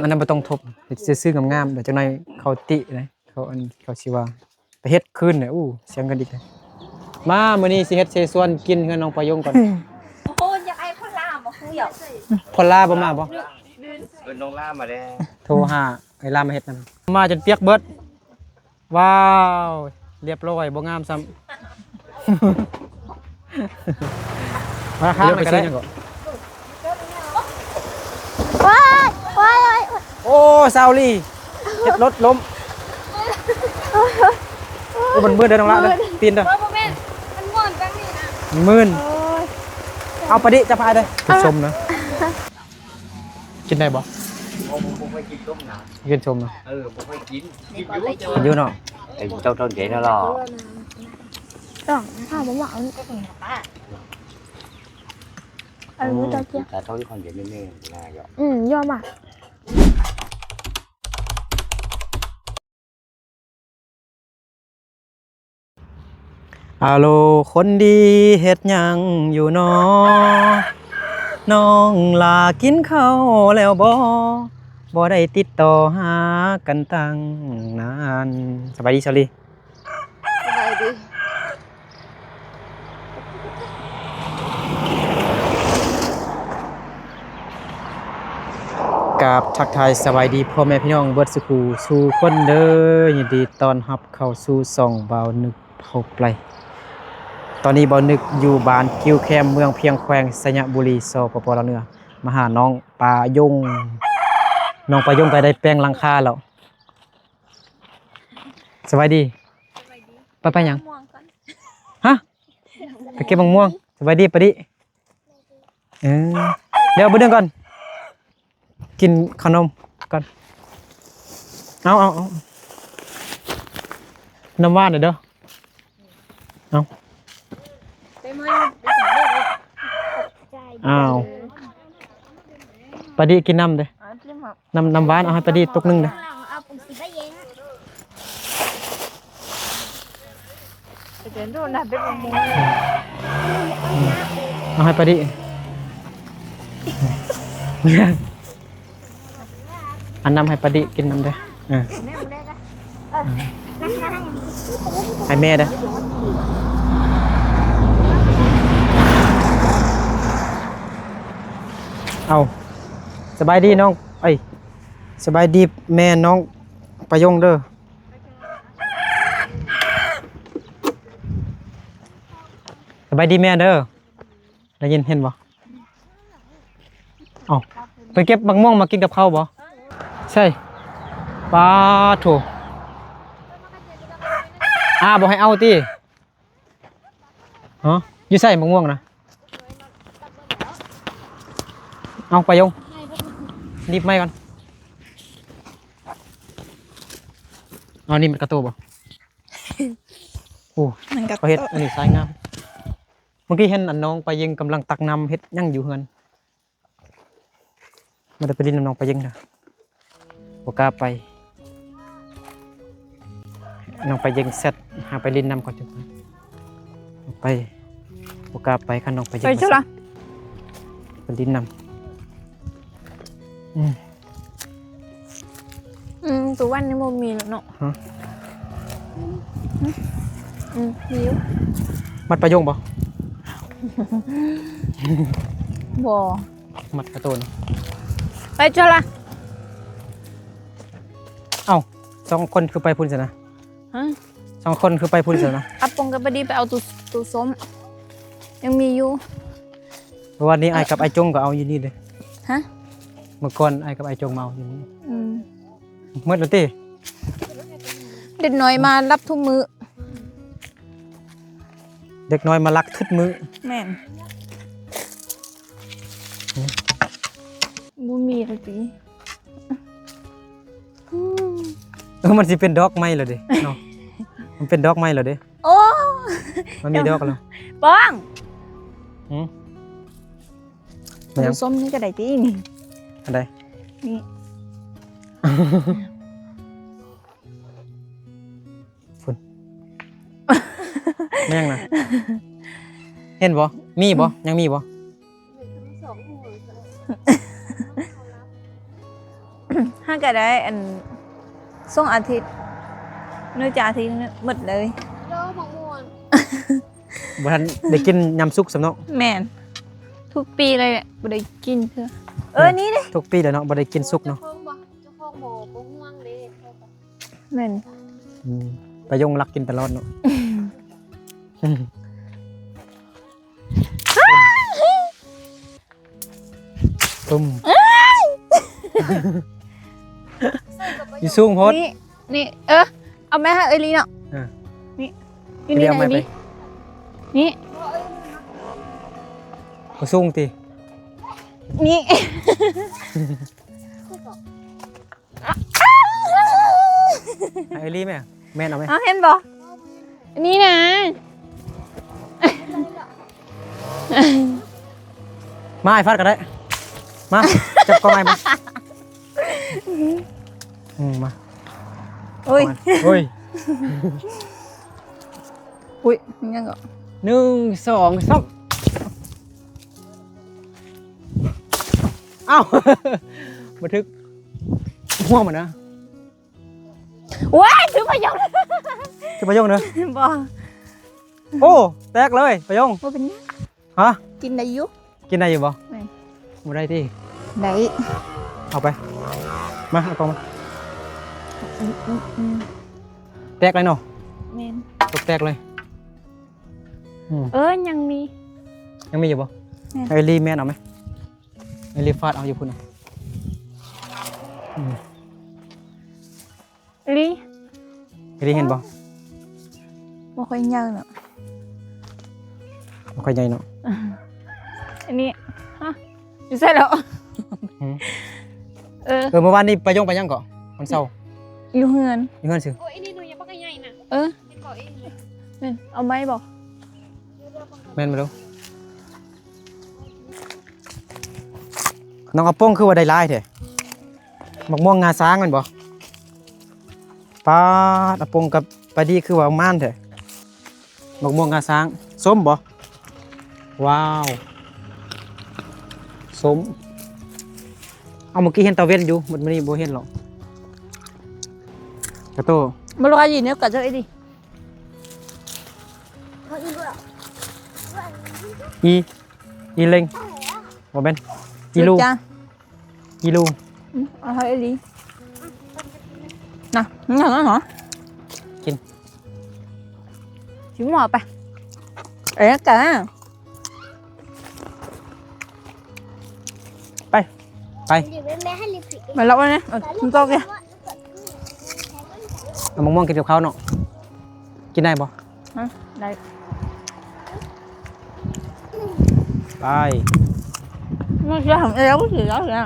อันนั้นบ่ต้องทบซื้องามๆเดี๋ยวจังได๋เขาตินะเขาสิว่าไปเฮ็ดคืนเนี่ยเสียงกันอีกเลยมามื้อนี้สิเฮ็ดเสส่วนกินเฮือนน้องปายงก่อนโอ้ยอยากให้คนลาบ่คือหยอกพอลาบ่มาบ่ น้องล่ามาแล้วโทรหาไอ้ลามาเฮ็ดนำมาจนเปียกเบิดว้าวเรียบร้อยบ่งามซ้ำมาค้างก็ได้ว้ายว้ายว้าย โอ้ซาวลี่เฮ็ดรถล้มมันมืดเด้อน้องละเด้อตีนเด้อว่าบ่แม่นมันม่วนจังนี่นะมื่นเอาไปดิจะพายเลยกินชมนะกินได้บ่ผมไม่กินต้มหนา กินชมนะผมไม่กินอยู่เนาะไอ้เจ้าต้นใหญ่นั่นหรอต้องข้าวบ่หวานก็ต้องป้ารู้จักจ้ะแต่เท่าที่คนเดียวนี่ง่ายอ่ะยอมอ่ะอาโลคนดีเฮ็ดหยังอยู่น้องลากินข้าวแล้วบ่ได้ติดต่อหากันตั้งนานสบายดีซอลี่สบายดีกับทักทายสบายดีพ่อแม่พี่น้องเบิดสุขสู่คนเด้อยินดีต้อนรับเข้าสู่ช่องบ่าวนึกเผาไกลตอนนี้บ่าวนึกอยู่บ้านกิวแคมเมืองเพียงแขวงสระบุรีสปปลาวเหนือมาหาน้องปายงก็ได้แปลงหลังคาแล้วสบายดีไปหยังฮะไปเก็บมะม่วงสบายดีปะดิเดี๋ยวบ่เดือนก่อนกินขนมก่อนเอาน้ำหวานหน่อยเด้อเอาอ้าวปะดิกินน้ำเด้น้ำหวานเอาให้ปะดิตกนึงเด้อเอาให้ปะดิอันน้ำให้ปะดิกินน้ำเด้อให้แม่เด้อเอาสบายดีน้องสบายดีแม่น้องปายงเด้อสบายดีแม่เด้อได้ยินเห็นบ่เอาไปเก็บมะม่วงมากินกับข้าวบ่ใช่ปลาโถบ่ให้เอาติฮะอยู่ใส่มะม่วงนะเอาไปยงรีบไม่ก่อนเอานี่มันกระตูบ่โอ้เขาเฮ็ดอันนี้สายงามเมื่อกี้เห็นอันน้องไปยิงกำลังตักน้ำเฮ็ดยั่งอยู่เฮือนมันจะไปดินน้องไปยิงนะบ่กล้าไปน้องไปยิงเสร็จหาไปลินน้ำก่อนจังไปบ่กล้าไปคันน้องไปยิงไปจุ๊ละไปลินน้ำตัววันนี้โมมีแล้วเนาะหิวมัดปลายงบ่มัดกระตูนไปจ้ะล่ะเอ้า2 คนคือไปพุ่นซะนะ2 คนคือไปพุ่นซะนะอัปปงกับปดีไปเอาตัวส้มยังมีอยู่วันนี้ไอ้กับไอ้จงก็เอาอยู่นี่เลยฮะเมื่อก่อนไอ้กับไอ้จงมาเอาอยู่นี่มืดแล้วติเด็กน้อยมารับทุกมื้อเด็กน้อยมารักทุกมื้อแม่นบ่มีเลยติมันสิเป็นดอกไม้เหรอเด้เนาะมันเป็นดอกไม้เหรอเด้โอ้มันมีดอกแล้วป้องตัวส้มนี่ก็ได้ตินี่อันใดนี่ฝุ่นแม่งนะเห็นบ่มีบ่ยังมีบ่ ถ้าก็ได้อันส่งอาทิตย์นึกจะอาทิตย์นึงหมดเลย โลมะม่วง บ่ทันได้กินยำซุกสำเนาะ แม่นทุกปีเลยแหละบ่ได้กินเพื่อนี่เด้ ทุกปีแล้วเนาะบ่ได้กินซุกเนาะ เจ้าของหมอบ่ม่วงเด้ แม่น ไปยงรักกินตลอดเนาะตุ้มอยู่สูงโพด นี่เอาแม่ให้เอลีเนาะนี่อยู่นี่ เอา ไหน ไม่ไป นี่ ก็สูงติ นี่ ให้ไอรี่แม่แม่นเอาไหม เอาเห็นบ่นี่นะ มาไอ้ฟัดก็ได้มาจับกล้องไอ้มามา อุ้ย โอ้ย อุ้ยยังก็ 1 2 3อ้าว บันทึกห่วงมันนะ ว้ายถือประโยชน์ จะประยงเนอะ บ่ โอ้แตกเลยประยง บ่เป็นหยัง ฮะ กินได้อยู่ กินได้อยู่บ่ ไม่ บ่ได้ที่ ได้ เอาไปมาเอากล้องมาแตกเลยเนาะ แม่น ตกแตกเลย ยังมี ยังมีอยู่บ่ แม่น ไอรีแม่นเอาไหมไอรีฟาดเอาอยู่พุ่นเอา ลี ไอรีเห็นบ่ บ่ค่อยยังเนาะ บ่ค่อยใหญ่เนาะ อันนี้ฮะอยู่ใส่แล้วเมื่อวานนี้ไปยงไปยังก่อนวันเสาร์ อยู่เฮือน มีเงินซื้อ โอ้ยนี่หนูยังบ่ใหญ่น่ะ เออ เป็นเกาะเองเลย แม่นเอาไม้บ่ แม่นมาดูน้องเอาโป้งคือว่าได้หลายแท้บักม่วงงาช้างแม่นบ่ปาดเอาโป้งกับปลาดีคือว่าม่านแท้บักม่วงงาช้างส้มบ่ว้าวส้มเอาเมื่อกี้เห็นตาเว้นอยู่มันนี่บ่เห็นหรอกกระโต บ่รู้ว่าอยู่เนี่ยก็จะไอ้ดิ อีเล็งบ่แม่นอีลู จ้า อีลู เอาให้ไอ้ดิน่ะนี่เหรอ กิน ชิมหมอไปเอ๊ะกะ ไป เดี๋ยวแม่ให้ลิปสติก มาแล้วนะคุณโตแก เอามะม่วงกินกับข้าวเนาะกินได้บ่ ได้ ไป มันจะทำอะไรก็ถือแล้วนะ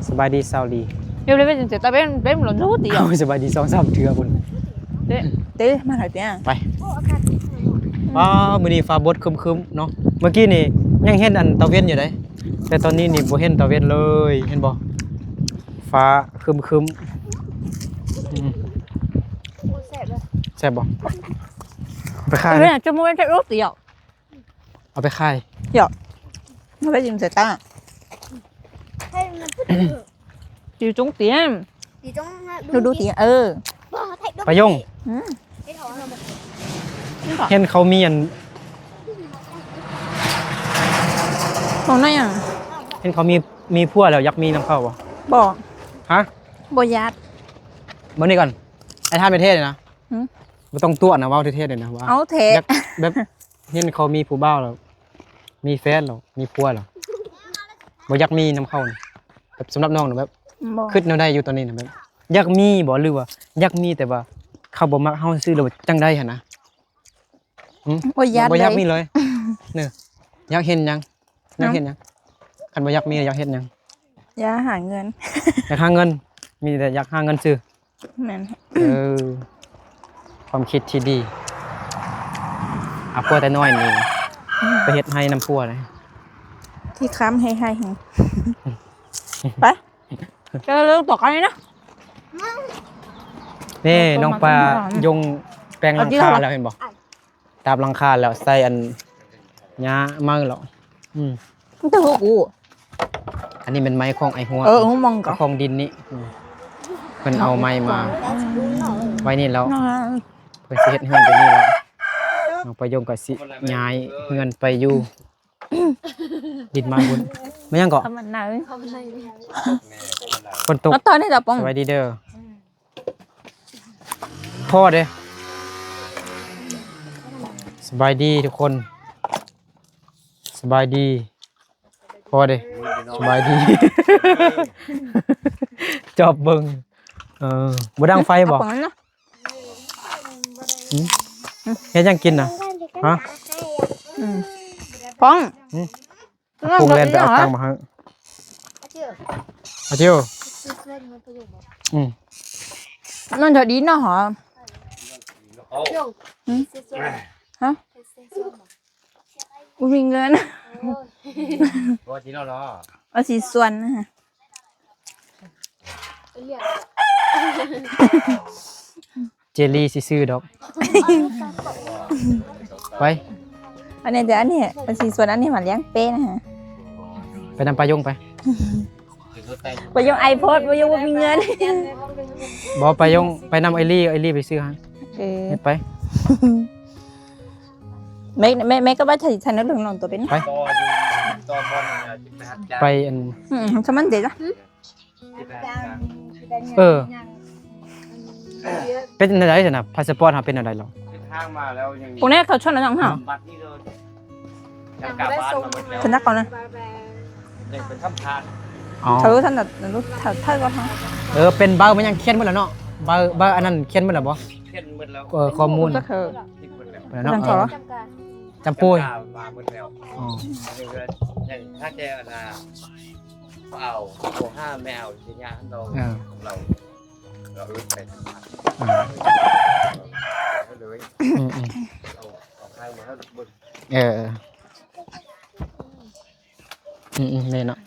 สบายดีสาวดี เดี๋ยวไปจนเสร็จแต่เป็นหล่นทุกที เอาสบายดี2-3เทื่อพุ่น เต้มาถ่ายเตี้ย ไปว้าวมื้อนี้ฟ้าบดครึมๆเนาะเมื่อกี้นี่ยังเห็นอันตะเวนอยู่เด้แต่ตอนนี้นี่บ่เห็นตะเวนเลยเห็นบ่ฟ้าครึมๆ โอ้แซ่บเลย แซ่บบ่ไปขาย เฮ้ยจะม้วนแค่รูปเดียว เอาไปขาย มาไปจิ้มใส่ตา ให้มัน จิ้มจุ้งเตี้ย ดีจ้อง ดูเตี้ยบ่ไทย ไปยง ไอ้ถอนเราบ่ เห็นเขามีอัน ของนั่นอ่ะ เห็นเขามีพัวแล้วอยากมีน้ำเข้าบ่ บอก ฮะ บยัด มื้อนี้ก่อนไอ้ท่านไปเทศเลยนะ หืม บ่ต้องตัวนะเว้าเท่ๆเลยนะว่า เอาเท อยากแบบเห็นเขามีผู้บ่าวแล้วมีแฟนแล้วมีผัวแล้วบ่อยากมีน้ำเข้าน่ะแบบสำหรับน้องน่ะแบบ บอก คิดแนวใดอยู่ตอนนี้น่ะแบบอยากมีบ่หรือว่าอยากมีแต่ว่าเขาบ่มักเฮาซื้อแล้วจังได๋หั่นนะ บยัด บ่อยาก เล มี ย เลยเนี่ยอยากเห็นหยังอยากเห็นหยังคันบ่อยากมีอยากเฮ็ดหยัง อย่าหาเงิน อยากหาเงินมีแต่อยากหาเงินซื้อ แม่น ความคิดที่ดีเอาพัวแต่น้อยนี่ไปเฮ็ดให้น้ำพัวเลย ที่ค้ำให้ไปเจอเรื่องต่อกันเลยนะ นี่น้องปลา เอามาย งแปลงหลังคาแล้วเห็นบ่ตาบหลังคาแล้วใส่อันหญ้ามาแล้ว มันจะหัวกู อันนี้เป็นไม้ของไอ้หัว หูมองก่อน ของดินนี่เพิ่นเอาไม้มาไว้นี่แล้วเพิ่นสิเฮ็ดเฮือนไปนี่แล้วน้องประยงก็สิย้ายเฮือนไปอยู่ดินมาบุญไม่ยังก็ ทำมันหนาว ฝนตก แล้วตอนนี้จะป้อง สวัสดีเด้อพ่อเด้สบายดีทุกคนสบายดีพ่อเด้สบายดี จอบเบิ่งบ่ดังไฟบ่ ป้องนะ เฮ็ดหยังกินน่ะฮะ ป้อง ปรุงเล่นไปเอาตังค์มาให้อาเที่ยวอืม มันจะดีนะหรอฮะกูมีเงิน ว่าที่เราเนาะ เอาสีส่วนนะฮะ เจลลี่สิซื้อดอกไป อันนี้เดี๋ยวอันนี้เอาสีส่วนอันนี้มาเลี้ยงเป้นะฮะ ไปนำปลายงไป ไปยงไอโพดไปยงว่ามีเงิน บ่ไปยงไปนำไอลี่ไปซื้อให้เฮ็ดไป mấy cái bác thầy thầy nó đừng lòng tôi bên ไป ต่อบอลจิตไปหัดใจ ไปอัน sao mình để ra เป็นอะไรซั่นน่ะพาสปอร์ตเฮาเป็นอะไรหรอ ทางมาแล้วยัง cô nàyเขาชอบอะไรหรอ บัตรนี่เลยยังกลับบ้านมาหมดแล้ว ฉันนักก่อนนะ ยังเป็นทำทาน อ๋อ เธอท่านน่ะรู้เธอก่อนฮะ เป็นเบามันยังเขียนหมดแล้วเนาะเบาอันนั้นเขียนหมดแล้วบ่ เขียนหมดแล้ว ข้อมูล ก็เธอ คิดหมดแล้ว ไปเนาะ จำก่อน จำปุ้ย มาหมดแล้ว อ๋อ นี่ก็ยังถ้าแกนะเอาโอ้ห้าไม่เอาจริงๆเราลึกไปทำงานเลย อืม เราออกทางมาให้บน นี่เนาะ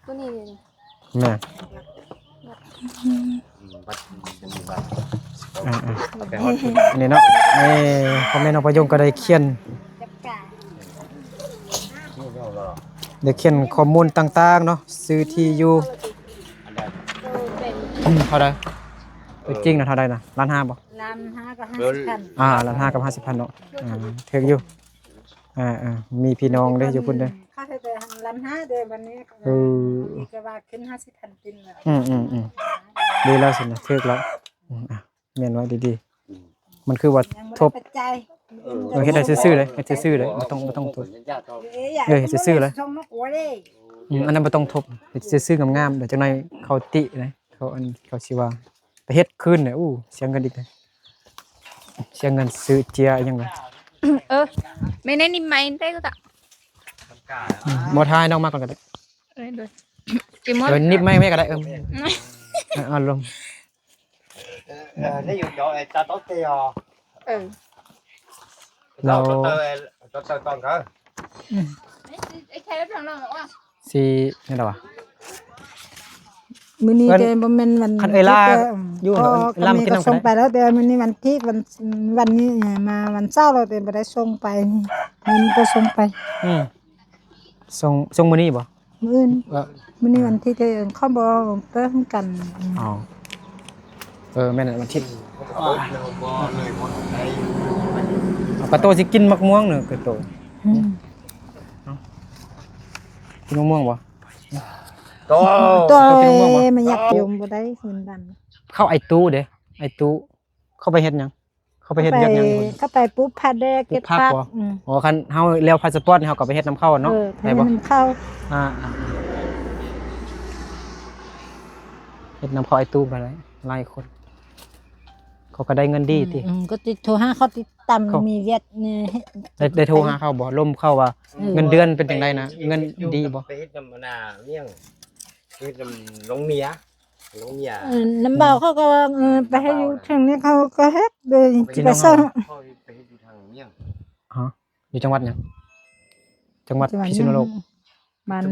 ตัวนี้เลย แม่ บัตรจะมีบัตร อันนี้เนาะพ่อแม่น้องประยงก็ได้เขียน จับกา นี่เราหรอ ได้เขียนข้อมูลต่างๆเนาะซื้อที่อยู่ อันใด เท่าใดจริงนะเท่าใดนะ1.5ล้านบ่ 1,500 กับ 1.5 ล้านกับ50,000เนาะถึกอยู่มีพี่น้องเด้อยู่พุ่นเด้อ ค่าเธอแต่1,500,000เดือนวันนี้ก็ว่าขึ้น50,000ตินแล้ว ดีแล้วสินะถึกแล้วเมียนไว้ดีๆมันคือว่า ยังบ่ ท ได้ บ ปัจจัย เฮ็ดได้ซื่อๆเลยเฮ็ดซื่อๆเลยบ่ต้องทบ เฮ็ดซื่อๆเลย ส่งนกหัวเด้ อันนั้นบ่ต้องทบเฮ็ดซื่อๆงามๆเดี๋ยวจังได๋เขาตินะเขาสิว่าไปเฮ็ดคืนเนี่ยเสียเงินอีกเลยเสียเงินซื้อเจียยังไง mấy này đi mày tay cô ta บ่ทายน้องมาก่อนก็ได้ rồi cái món เดี๋ยวนิบไม่ก็ได้เอาลง nếu dùng chỗ ta tốt thìเรา tôi còn cơ cái khay bếp lần nữa สินี่ดอก มื้อนี้แต่บ่แม่นวัน คันเวลาอยู่ ก็ ลำกินน้ำ ส่งไปแล้วแต่มื้อนี้วันที่วันนี้มาวันเสาร์เราแต่บ่ได้ส่งไปมันก็ส่งไป ส่งมื้อนี้บ่ มื้ออื่นมื้อนี้วันที่เธอเขาบ่เพิ่มกัน อ๋อแม่นวันอาทิตย์กระโตสิกินมะม่วงเด้อกระโตกินมะม่วงบ่ ตัวมันอยากยมบ่ได้เหมือนกัน เข้าไอ้ตู้เด้ไอ้ตู้เข้าไปเฮ็ดหยังเข้าไปเฮ็ดเวียกหยัง เข้าไปปุ๊บพัดได้เก็บพัก อ๋อคันเฮาเลี้ยวพาสปอร์ตนี่เฮาก็ไปเฮ็ดนำเข้าเนาะ ไป ได้บ่ มันเข้า เฮ็ดนำเข้าไอ้ตู้ไปเลยหลายคนเขาก็ได้เงินดีติ ก็ติดโทรหาเขาติดตามมีเวียดนี่ ได้โทรหาเขาบ่ล่มเข้าว่าเงินเดือนเป็นจังไดนะเงินดีบ่ ไปเฮ็ดน้ำนาเมี่ยงเฮ็ดน้ำลงเมียลงเมีย น้ำเบาเขาก็ไปให้อยู่ทางนี้เขาก็เฮ็ดเลยไปส่ง พ่อไปเฮ็ดอยู่ทางเมี่ยง อยู่จังหวัดหยังจังหวัดพิษณุโลก มัน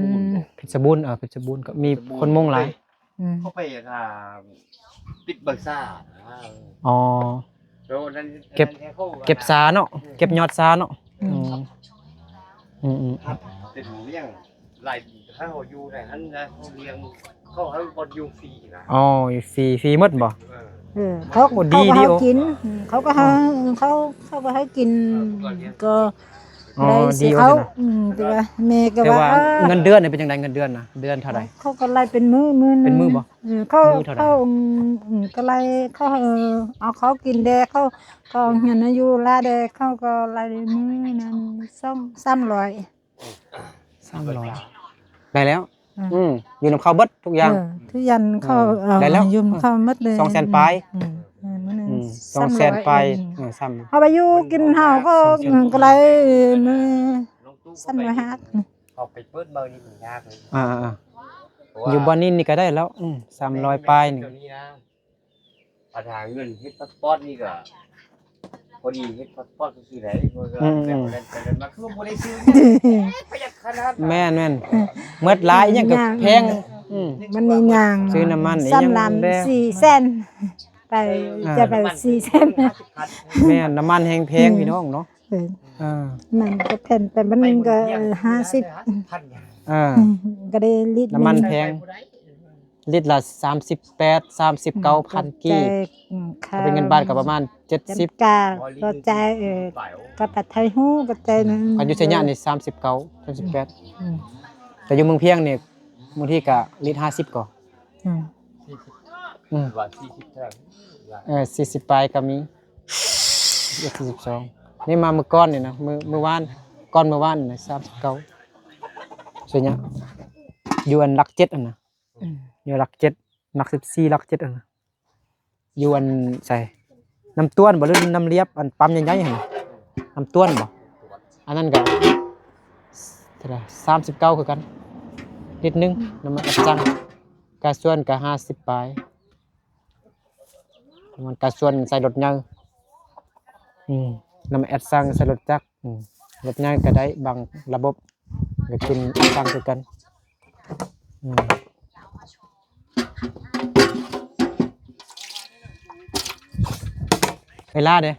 เพชรบูรณ์เพชรบูรณ์ก็มีคนมุ่งหลาย เขาไปปิดเบิกซ่า อ๋อเก็บสาเนาะเก็บยอดสาเนาะติดเมี่ยง หลายถ้าเขาอยู่ไหนท่านนะเขาเลี้ยงเขาให้บอลอยู่ฟรีนะ อ๋อฟรีหมดบ่ เขา โอ้ดี เขาก็ ดี ให้ โอ้ กินเขาก็ให้เขาก็ให้กินก็ อ๋อ ได้ ดี สิ โอ้ เขา สินะ แต่ว่าแม่ก็ แต่ ว่า ว่าเงินเดือนนี่เป็นจังไดเงินเดือนน่ะเดือนเท่าใด เขาก็ไล่เป็นมือหง เป็นมื้อบ่ เขา มื้อเท่าไหร่ เขาก็ไล่เขาเอาเขากินแดเขาเห็นอายุลาแดเขาก็ไล่มือนั้น300 300ได้แล้ว อืม อยู่นำเขาเบิดทุกอย่าง ทุกยันเขา ได้แล้ว ยืมเขาหมดเลย 200,000ปลาย มื้อหนึง 200,000ไปซ้ำ เอาไปอยู่กินเฮาก็ก็ไล่มือ น้องตู้ 300 เขาไปเปิดเบอร์นี่มันยากเลย อยู่บ่อนนี้นี่ก็ได้แล้ว300ปลายนี่ เดี๋ยวนี้นะปัญหาเงินเฮ็ดพาสปอร์ตนี่ก็พอดีเฮ็ดพาสปอร์ตคือไหนเมื่อก็แต่มาคือบ่ได้ซื้อประหยัดขนาด แม่นเมิดหลายอิหยังก็แพง มันนี่ย่าง ซื้อน้ำมันอีก ซ้ำ ยัง ลำ ได้ 4 เซนไปจะไป4 เซน แม่นน้ำมันแพงพี่น้องเนาะมันก็แผ่นไปมันนึงก็50 พัน ก็ได้ลิตร น้ำมันแพงลิตรละ38 39,000กีบถ้าเป็นเงินบาทก็ประมาณ70 กาก็ใจก็ปัดไทยฮู้ก็ใจนึง อายุทยานี่39 38แต่อยู่เมืองเพียงนี่บางทีก็ลิตร50ก็ ว่า40เท่าไหร่ 40ปลายก็มี42นี่มามื้อก่อนนี่นะมื้อวานก่อนมื้อวานนี่39ส่วนหยังอยู่อันหลัก7อันน่ะอยู่หลัก7หลัก14หลัก7อันน่ะอยู่อันใส่น้ำต้วนบ่หรือน้ำเลียบอันปั๊มใหญ่ๆหั่นน่ะน้ำต้วนบ่อันนั้นก็เท่าไหร่39คือกันนิดนึงน้ำมันอัดจังกาส่วนก็50ปลายมันกาส่วนใส่รถยนต์น้ำมันอัดซังใส่รถจักรรถยนต์ก็ได้บางระบบก็กินซังคือกันเวลาเด้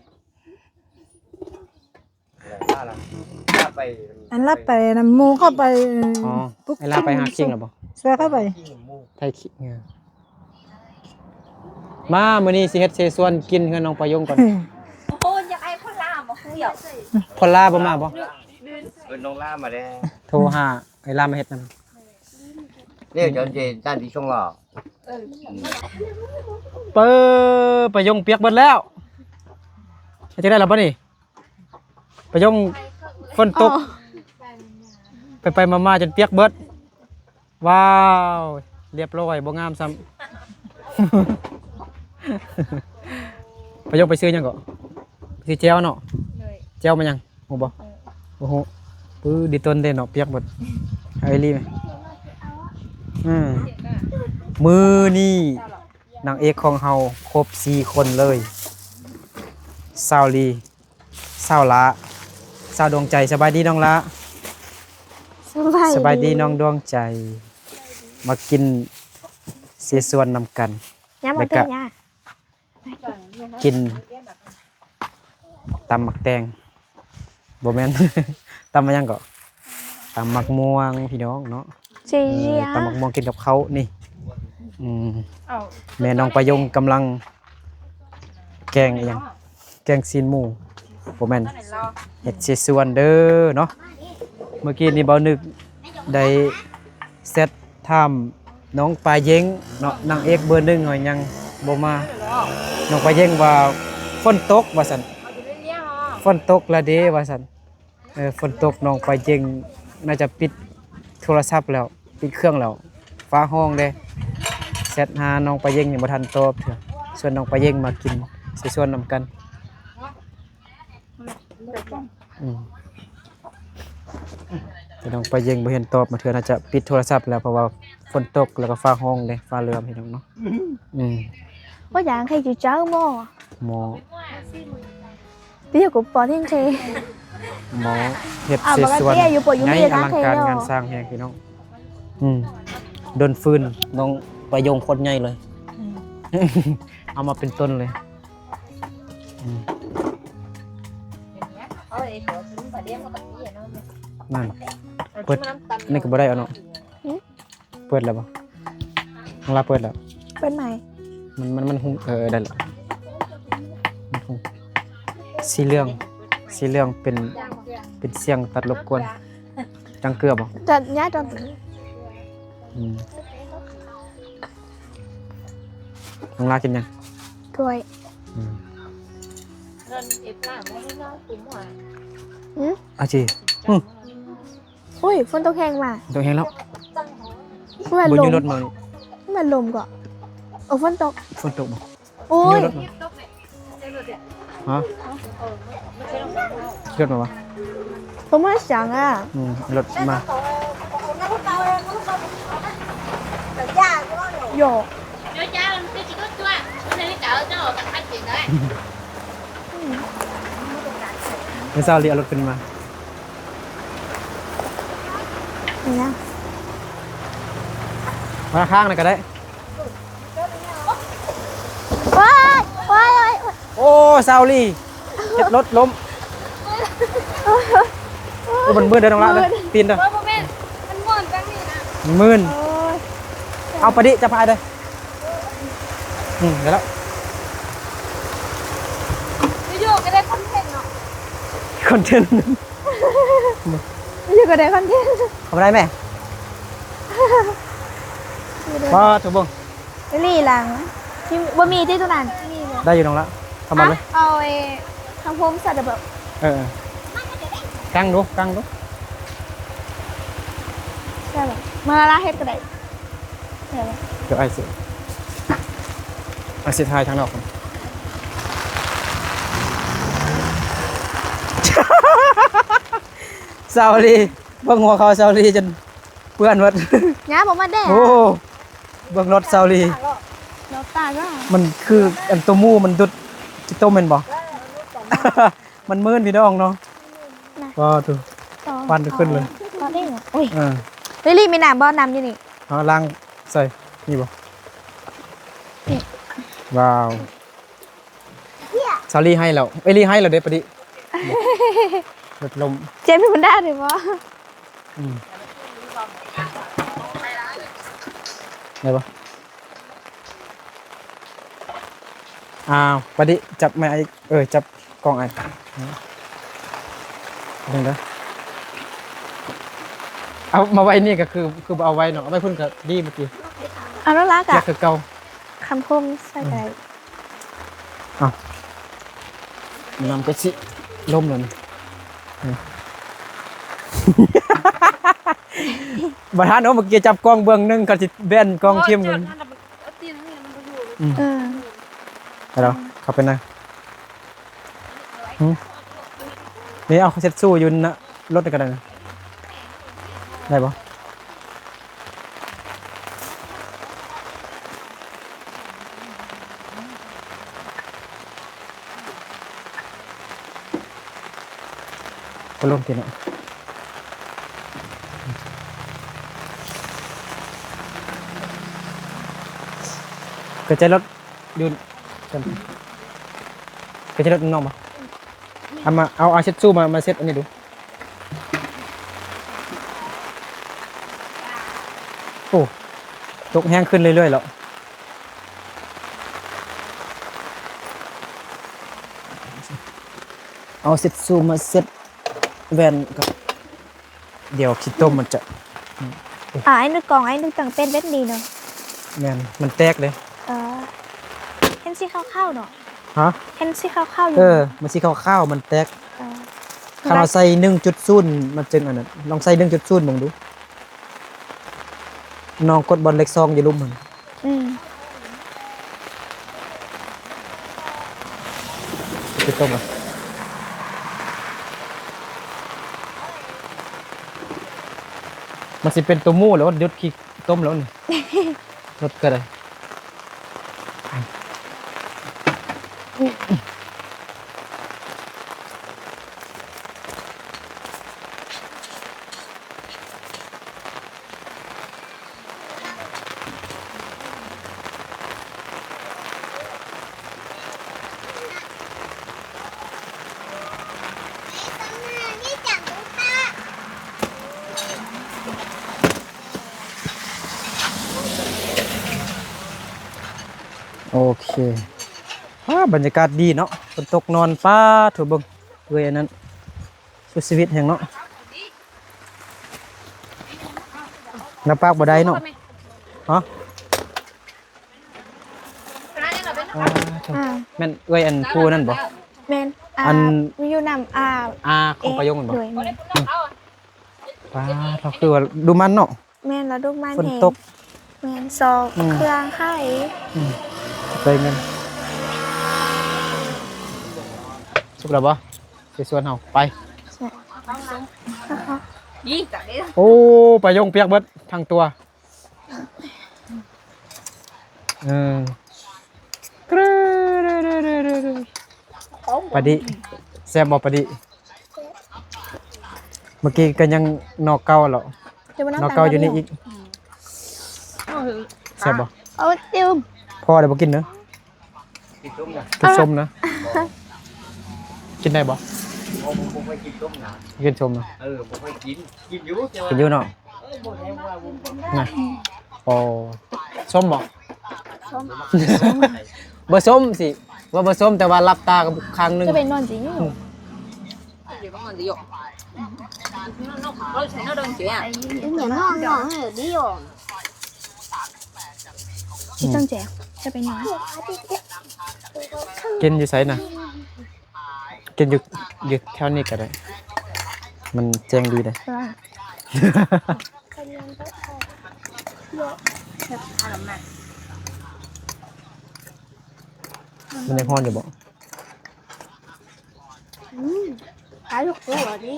ถ้าไป อันละไปนำหมู่เข้าไป อ๋อเวลาไปหาคิงหรอบ่ ช่วยเข้าไป ไทยคิงมามื้อนี้สิเฮ็ดเสส่วนกินเฮือนน้องประยงก่อน โอ้ยอยากให้คนลามาคุยอ่ะ พอลาบ่มาบ่ น้องล่ามาได้ โทรหาเวลามาเฮ็ดนำ เนี่ยจนเจด้านที่ช่องหล่อ เปิ้ประยงเปียกเบิดแล้วจะได้แล้วบ่นี่ประยงฝนตกไปมาๆจนเปียกเบิดว้าวเรียบร้อยบ่งามซ้ำ ประยงไปซื้อหยังก็ซื้อแจวเนาะแจวมันหยังฮู้บ่โอ้โหปื้อดิต้นเด้เนาะเปียกเบิดเอาอีหลีไหมมื้อนี้นางเอกของเฮาครบ4คนเลยสาวลีสาวละสาวดวงใจสบายดีน้องละสบายดีน้องดวงใจมากินเสียส่วนนำกัน ย่ามาเป็นย่า กินตำหมักแตงบ่แม่น ตำมายังก็ตำหมักม่วงพี่น้องเนาะ จี ตำหมักม่วงกินกับเขาวนี่แม่น้องประยงกำลังแกงอีหยังแกงซีนหมูบ่แม่นเฮ็ดเสียส่วนเด้อเนาะเมื่อกี้นี่เบานึกได้เซตถามน้องปลาเย็งเนาะนางเอกเบอร์1หอยยังบ่มาน้องปลาเย็งว่าฝนตกว่าซั่นฝนตกละเด้ว่าซั่นฝนตกน้องปลาเย็งน่าจะปิดโทรศัพท์แล้วปิดเครื่องแล้วฟ้าห้องเด้เซตหาน้องปลาเย็งยังบ่ทันตอบเถอะส่วนน้องปลาเย็งมากินสิส่วนนำกันแต่น้องปลาเย็งบ่เห็นตอบมาเถื่อน่าจะปิดโทรศัพท์แล้วเพราะว่าฝนตกแล้วก็ฟ้าห้องเด้ฟ้าเรือพี่น้องเนาะcó dạng hay chịu chớ mô หมอ bây giờ cũng bỏ thiên thì หมอเฮ็ดเสียส่วน บางทีอยู่ปอยู่ ใน ไม่ได้ อลังการ ทางเที่ยว งานสร้างแฮงพี่น้องโดนฟืนน้องประยงโคตรใหญ่เลย เอามาเป็นต้นเลยนั่น เปิดนี่ก็บ่ได้เอาเนาะเปิดแล้วบ่ของเราเปิดแล้ว เป็นไหม มันหุงได้แล้วมันหุงสีเหลืองเป็นเสียงตัดรบกวนจังเกลือบ่ จะย้ายตอน น้องลากินยัง ถ้วย อาจี อุ้ยฝนตกแห้งมา ตัวแห้งแล้ว เมื่อ บุญ ล ยู ม รถมานี่ เมื่อลมก่อนโอ้ฝนตก ฝนตกบ่ โอ้ย ยูรถมาฮะรถมาวะ ผมมาสั่งอ่ะ รถมา โย Cho cha làm cái chị có chua, hôm nay đi chợ cho nó tặng 8 triệu đấy. เมื่อเช้าเรียกรถขึ้นมา เนี่ย มาข้างหน่อยก็ได้ ว้ายว้ายว้าย โอ้ซาวลี่เจ็บรถล้มโอ้มันมืดเดินลงละเด้อตีนเด้อ Ôi, bố bên, anh muốn căng đi nè. มืน โอ้ย เอาไปดิจะพายเลยเดี๋ยวแล้ว Ví dụ cái đây không thể nó. คอนเทนต์ อยู่กับเด็กคนที่ ทำไรแม่มาถูกบ้ง ลี่หลังที่บะหมี่ที่ตัวนั้นนี่เลย ได้อยู่ตรงละทำมาเลย เอาไอ้ทำผมสัตว์แบบ กังดู ใช่แบบมาลาเฮ็ดกระไดใช่ไหม เดี๋ยวไอ้สิทายทางนอกก่อน ซาวลีเบิ่งหัวเขาซาวลีจนเปื้อนหมด ย้าผมมาแด่ โอ้เบิ่งรถซาวลี เราตาก็ มันคืออันตัวมูมันดุดจิโตเมนบ่ มันมืนพี่น้องเนาะว้าวถูกควันขึ้นเลย ตอนนี้เหรอโอ้ย เออ ลี่มีน้ำบ่อน้ำอยู่นี่ เอาล้างใส่นี่บ่ว้าวซาวลีให้แล้วเอ้ยลีให้แล้วเด้ปะดิรถลม เจ๊พี่มันได้หรือเปล่า ได้ปะอ้าวปะดิจับไม้จับกล้องไอ้ดึงเด้อเอามาไว้นี่ก็คือเอาไว้เนาะเอาไว้พุ่นก็ดีเมื่อกี้ เอาแล้วรัก เจีย อ่ะ คือเก่า คำคมใส่ใจ นำไปสิล่มเลยนี่ บัดท่านเนาะเมื่อกี้จับกล้องเบื้องหนึงก็สิแบนกล้องเทียมกัน Ở tiền này nó có đủ. ไปแล้วเข้าไปนะนี่เอาเซ็ตสู้อยู่นะรถกันได้นะได้ปะก็ลงทีเนาะกระจายรถยืนกันกระจายรถน้องปะเอาเซ็ตสู้มาเซ็ตอันนี้ดูโอ้ตกแห้งขึ้นเรื่อยๆแล้วเอาเซ็ตสู้มาเซ็ตแวนกับเดี๋ยวคิดต้มมันจะ ไอ้นึกกล่องไอ้นึกต่างเป็นเบ็ดดีเนาะ แมนมันแตกเลย เห็นสีข้าวๆเนาะ ฮะ เห็นสีข้าวๆอยู่ มันสีข้าวๆมันแตก เออ ถ้าเราใส่1.0มันจึงอันนั้นลองใส่1.0มองดูน้องกดบอลเล็กซองอย่าลุ่มมัน อืม คิดต้มอ่ะมันสิเป็นตัวมู่แล้วเดือดขี้ต้มแล้วนี่ รสก็ได้ โอเคบรรยากาศดีเนาะฝนตกนอนฟ้าถูเบิ่งด้วยอันนั้นสุดชีวิตแห่งเนาะน้ำปากบ่ได้เนาะฮะแม่นเอ้ยอันผู้นั่นบ่ แมน อัน มีอยู่นำของประโยคมันบ่ ด้วยแม่น ฟ้าเขาคือว่าดูมันเนาะ แมนแล้วลูกมัน ฝน แหง ตก แมนซอกเครื่องไข่ ไปเงินสุกแล้วบ่ไปสวนเฮาไป ยี่จับได้ โอ้ประโยคเปียกเบิดทั้งตัวกรึปะดิแซ่บบ่ปะดิเมื่อกี้ก็ยังนอกเก่าแล้ว เดี๋ยวมัน นอกเก่าอยู่นี่อีกแซ่บบ่ เอาติว พ่อได้บ่กินเนอะ กินต้มนะ กินส้มนะกินได้บ่ ผมไม่กินต้มนะ กินส้มนะ ผมไม่กินอยู่แต่ กินอยู่เนาะนะโอ้ส้มบ่บ่ส้มสิว่าบ่ส้มแต่ว่ารับตากับครั้งหนึง จะเป็นนอนจริงอยู่ Để có ngon gì vậy? Nó sẽ nó đơn chuyện à? ที่ต้องแจกจะเป็นนอน กินอยู่ไสน่ะกินอยู่แถวนี้ก็ได้ มันแจ้งดีเลยมันยังฮ้อนอยู่บ่ ขายลูกตัวดิ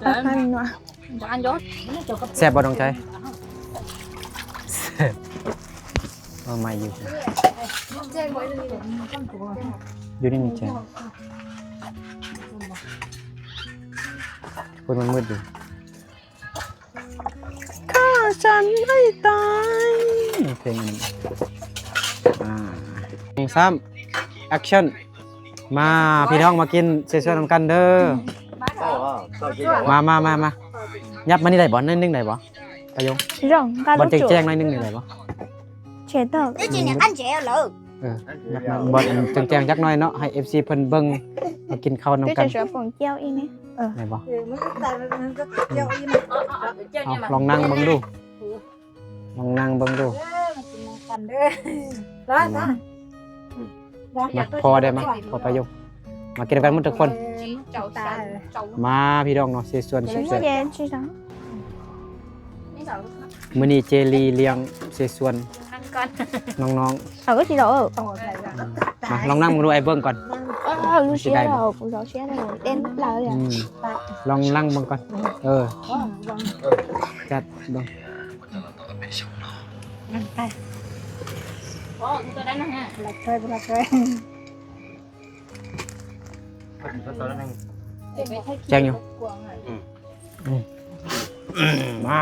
ราคาเป็นนัว Ăn vô. แซ่บบ่น้องใจแซ่บเอาใหม่อยู่อยู่นี่นี่แจ้งคนมันมืดอยู่ฆ่าฉันให้ตายเพลงนี้3 action มาพี่น้องมากินเซนๆนำกันเด้อมายับมานี่ได้บ่นิดนึงได้บ่ประโยง rồng ca บ่ lúc แจ้ง chuột ๆหน่อยนึงได้บ่ chế tờ Cái chuyện này anh trẻ lỡ. ยับมาบ่แจ้งๆจักหน่อยเนาะให้ FC เพิ่นเบิ่งมากินข้าวนำ cái กัน trò sữa phồng treo in ấy ได้บ่ มันก็เจียวอิ่ม ลองนั่งเบิ่งดูลองนั่งเบิ่งดู กันเด้อร้านนะ มาพอได้มั้ยพอประโยงมากินกันหมดทุกคน Chậu xanh. Chậu. มาพี่น้องเนาะเสส่วน đúng แซ่บ rồi đen chứ sao มื้อนี้เจลีเลี้ยงเสส่วน Ăn con. น้อง ở cái gì đâu ở ต่อใส่ละ ๆมาลองนั่งมึงดูไอ้เบิ่งก่อน lúc Chị xé đây đâu cũng gió xé đâu đen là อื rồi มลองนั่งเบิ่งก่อนจัดเบิ่ง Ồ, tôi đánh nó ha. หลักเคยหลักเคย แจ้งอยู่มา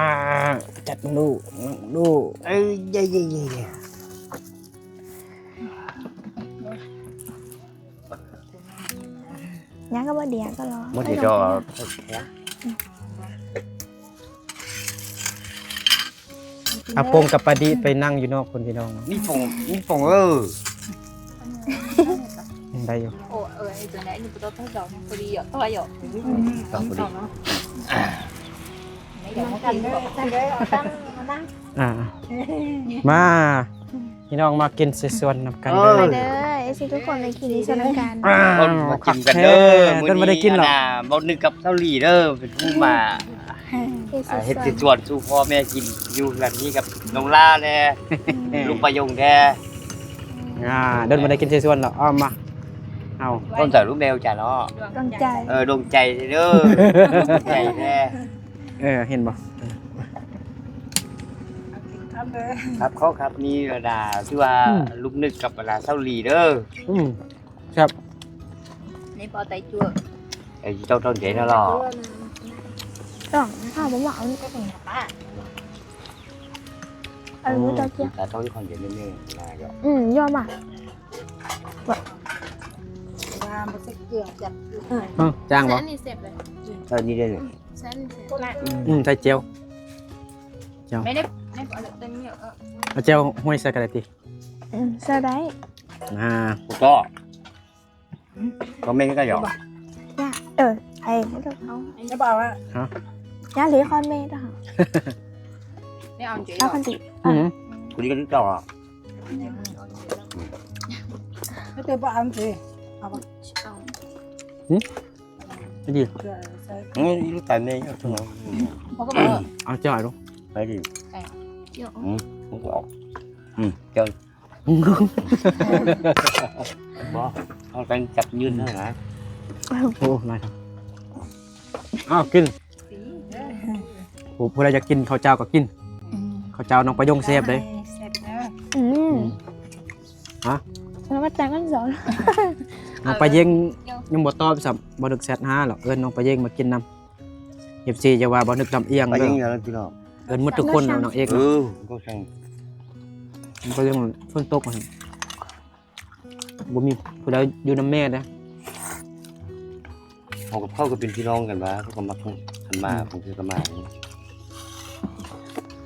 จัดมึงดูดู nhá cái bơ đẻ cái lo มันจะ อาโปงกับปาดีไปนั่งอยู่นอกคนพี่น้อง นี่ฝงได้อยู่ Ồ, từ nãy nhưng tôi thấy rồi. Tôi đi rồi. Tôi lại rồi. ต่อไป Nãy giờ nó กัน kiếm เด้อ rồi. กันเด้อเอาตั้งมานั่ง มาพี่น้องมากินเสส่วนนำกัน ไปเด้อไอ้สิทุกคนไปกินที่สนามการ มากินกันเด้อมื้อนี้บ่นึกกับเซาหลีเด้อเป็นผู้มาเฮ็ดสวนสู่พ่อแม่กินอยู่หลังนี้กับน้องล่าแน่ลูกประยงแท้ เดินมาได้กินเสส่วนแล้วอ้อมมาเอา ต้นใส่ลูกแมวจ้ะเนาะ con trai ดวงใจเด้อใจแท้ เห็นบ่ ทำเด้อ ครับเขาครับนี่ระดาที่ว่าลูกนึกกับระดาเซาหลีเด้อ ครับ Nãy bỏ tay chua. ไอ้เจ้าต้นใจน่ะหรอ rồng sao bố bảo như cái này nữa cho chưa แต่ต้องคนเดียวนี่นะก็ do mà ว่า าบ่ใส่เกลือจัด จ้างบ่ แซนนี่เสร็จเลย เท่านี้ได้เลย แซนนี่เสร็จ ใส่เจียว ไม่ได้เอาเต็มเหรอ เอาเจียวห้วยใส่กระดาษติ ใส่ได้ ก็ไม่ก็หยอก ย่าไอ้ไม่ต้องเอา จะบอกว่า ย่าหรือคอนเมย์ต่อ ไม่เอาเจ๊ เอาคันติ คุณนี่ก็นึกต่อ ไม่ได้บ่เอาสิเอาบ่ ไม่ดี เกลือใส่ นี่รู้แต่เมย์ก็ถูก เขาก็บอก เอาเจียวหน่อยลูก ไปดิ เดี๋ยว ผมก็ออกเจอบ่เขาเป็นจับยืนนะ โอ้นายครับอ้าวกินโอ้ผู้ใดจะกินข้าวเจ้าก็กินข้าวเจ้าน้องประยงเซฟเลย แซ่บนะ แล้วมาแต่งกันสอน น้องประยงยังบ่ตอบสับ่นึกแซดหาหรอกเอิ้นน้องประยงมากินนำFCจะว่าบ่นึกลำเอียง ไป เด้ ยิ อง อย่างนั้นพี่น้อง เอิ้นหมดทุกคนน้องเอก ก็แข่ง น้องประยงฝนตกบ่มีผู้ใดอยู่นำแม่เด้อ เขากับเขาก็เป็นพี่น้องกันวะเขาก็มาทันมาผมคือก็มา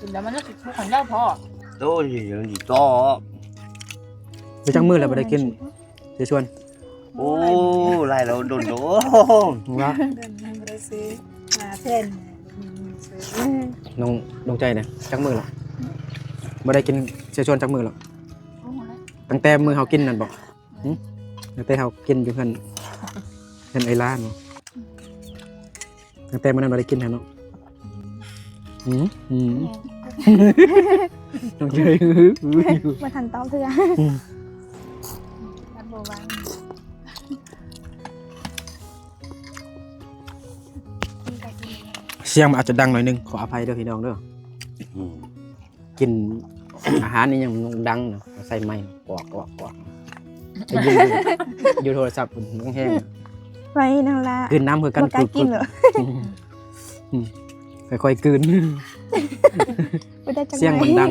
ถึงแล้วมันก็ติดทุกคนแล้วพอ โตอย่างนี้ต่อ ไปจังมื้อแล้วบ่ได้กินสิชวน โอ้ไล่เราโดน ว่า เดินบ่ได้ซื้อมาเส้นซื้อ น้องใจเนี่ยจักมื้อแล้วบ่ได้กินสิชวนจักมื้อแล้วตั้งแต่มื้อเฮากินนั่นบ่ตั้งแต่เฮากินอยู่เพิ่นไอ้ร้านบ่ตั้งแต่มื้อนั้นบ่ได้กินแท้เนาะน้องใจ มาทันตอบเพื่อ รับโบวัน เสียงมันอาจจะดังหน่อยนึงขออภัยเด้อพี่น้องเด้อกิน อาหารนี่ยังดังเนาะใส่ไม้กวากไปยืนอยู่โทรศัพท์มันแห้ง ไว้นางละ กลืนน้ำคือกัน บ่กล้ากินเหรอ ค่อยๆกลืน ไม่ได้จัง เสียงมันดัง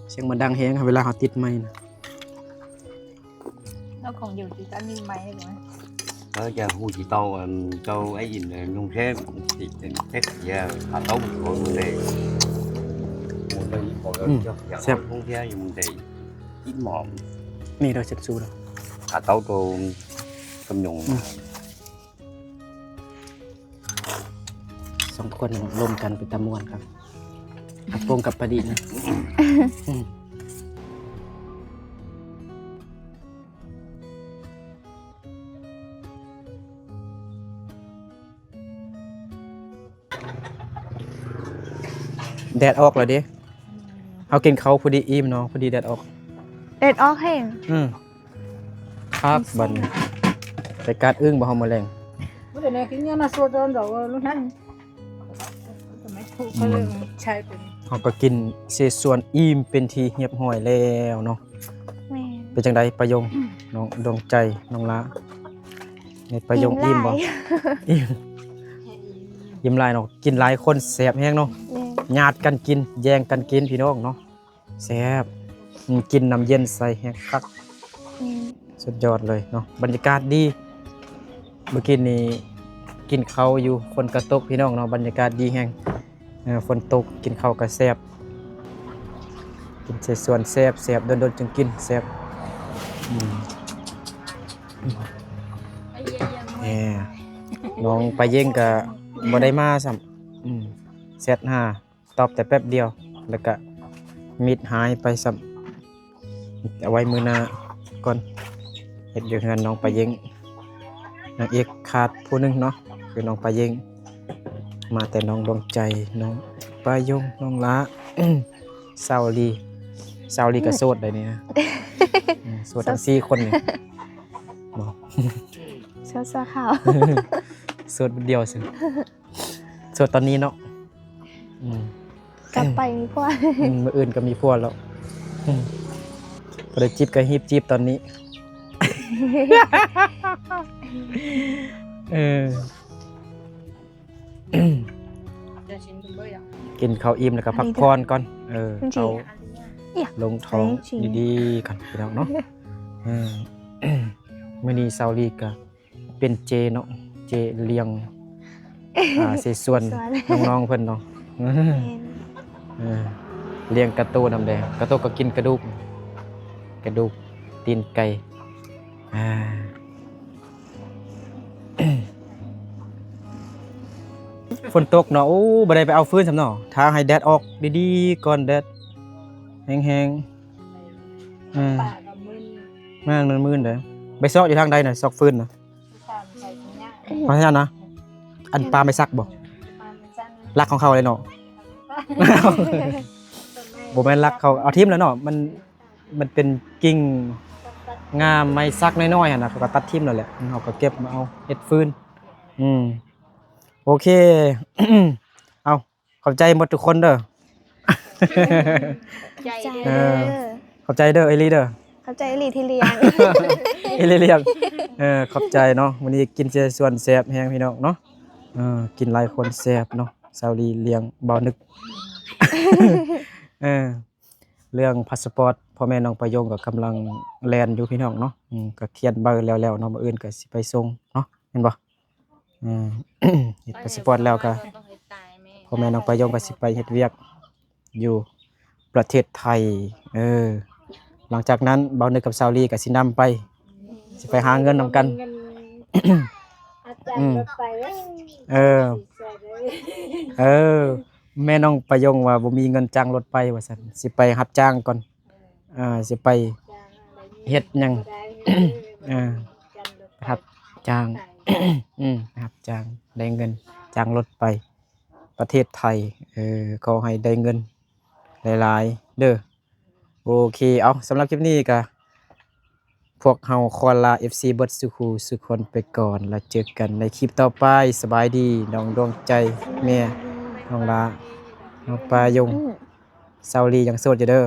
เสียงมันดังแห้งเวลาเขาติดไม้นะ แล้วของอยู่ที่จะมีไหมหรือไม่ แล้วจะหูchỉ tàu tàu ấy nhìn nông thêm thì thế giờ hà tấu của mình đây một đây bỏ cho không theo nhưng mình đây ít mỏm นี่เราเช็ดซูเรา hà tấu tô cầm nhung สองคนรวมกันเป็นตะมวนครับกับโปงกับประดิษฐ์นะแดดออกแล้วดิเอากินเขาพอดีอิ่มเนาะพอดีแดดออก เด็ดออกให้ ครับบันไปการอึ้งบ่เฮาแมลง บ่ได้กินเนี่ยนะโซดอนดอกลูกนั้นทำไมถูกเขาเลยใช้เป็น เฮาก็กินเศษส่วนอิ่มเป็นทีเรียบร้อยแล้วเนาะ แม่ เป็นจังไดประยงน้องดวงใจน้องละในประยงอิ่มบ่อิ่มยิ้มหลายเนาะกินหลายคนแซ่บแฮงเนาะ แม่ ญาติกันกินแย่งกันกินพี่น้องเนาะแซ่บกินน้ำเย็นใส่แฮงคักสุดยอดเลยเนาะบรรยากาศดีเมื่อกี้นี้กินข้าวอยู่ฝนกระตกพี่น้องเนาะบรรยากาศดีแฮงฝนตกกินข้าวก็แซ่บกินเศษส่วนแซ่บโดนๆจึงกินแซ่บน้องไปเย่งก็บ่ได้มาซ้ำเซต5ตอบแต่แป๊บเดียวแล้วก็มิดหายไปซ้ำเอาไว้มื้อหน้าก่อนเฮ็ดอยู่เฮือนน้องไปเย่งนางเอกขาดผู้หนึงเนาะคือน้องไปเย่งมาแต่น้องดวงใจน้องปายงน้องละสาวลีก็โสดได้นี่นะโสดทั้ง4คนนี่บ่ เสื้อขาว โสดเดียวสิโสดตอนนี้เนาะ กลับไปมีพวก มื้ออื่นก็มีพวกแล้วบ่ได้จีบก็ฮีบจีบตอนนี้ จะชิมคุณเบอร์ยัง กินข้าวอิ่มแล้วก็พักผ่อนก่อนเอาลงท้องดีๆกันพี่น้องเนาะมื้อนี้เซาลีก็ เป็นเจเนาะเจเลี้ยงสิส่วนน้องๆเพิ่นเนาะเลี้ยงกระโตนำแดงกระโตก็กินกระดูกตีนไก่ฝนตกเนาะโอ้บ่ได้ไปเอาฟืนซำเนาะทางให้แดดออกดีๆก่อนแดดแห้งๆแม่นมันมืนเด้อไปซอกอยู่ทางใดน่ะซอกฟืนน่ะเพราะฉะนั้นนะอันปลาไม่ซักบ่รักของเขาเลยเนาะ บ่แม่นรักเขาเอาทิ่มแล้วเนาะมันเป็นกิ่งงามไม้ซักน้อยๆหั่นน่ะเขาก็ตัดทิ่มแล้วแหละเขาก็เก็บมาเอาเฮ็ดฟืนโอเค เอาขอบใจหมดทุกคนเด้อ ใจ เออ ขอบใจเด้อเอลีเด้อ เข้าใจอีหลีที่เรียน เอลีเรียกขอบใจเนาะวันนี้กินเจส่วนแซ่บแฮงพี่น้องเนาะกินหลายคนแซ่บเนาะซาวลีเลี้ยงบ่าวนึก เรื่องพาสปอร์ตพ่อแม่น้องประโยงก็กำลังแล่นอยู่พี่น้องเนาะก็เขียนใบแล้วเนาะมื้ออื่นก็สิไปส่งเนาะเห็นบ่เฮ็ดพาสปอร์ตแล้วก็พ่อแม่น้องประโยงก็สิไปเฮ็ดเวียกอยู่ประเทศไทยหลังจากนั้นบ่าวนึกกับซาวลีก็สินำไปสิไปหาเงินนำกันแม่น้องประโยงว่าบ่มีเงินจ้างรถไปว่าซั่นสิไปรับจ้างก่อนสิไปเฮ็ดหยังรับจ้าง รับจ้างได้เงินจ้างรถไปประเทศไทยขอให้ได้เงินหลายๆเด้อโอเคเอาสำหรับคลิปนี้ก็พวกเฮาขอลา FC เบิดสุขุสุคนไปก่อนแล้วเจอกันในคลิปต่อไปสบายดีน้องดวงใจแม่น้องลาน้องปายงซาวลียังโสดอยู่เด้อ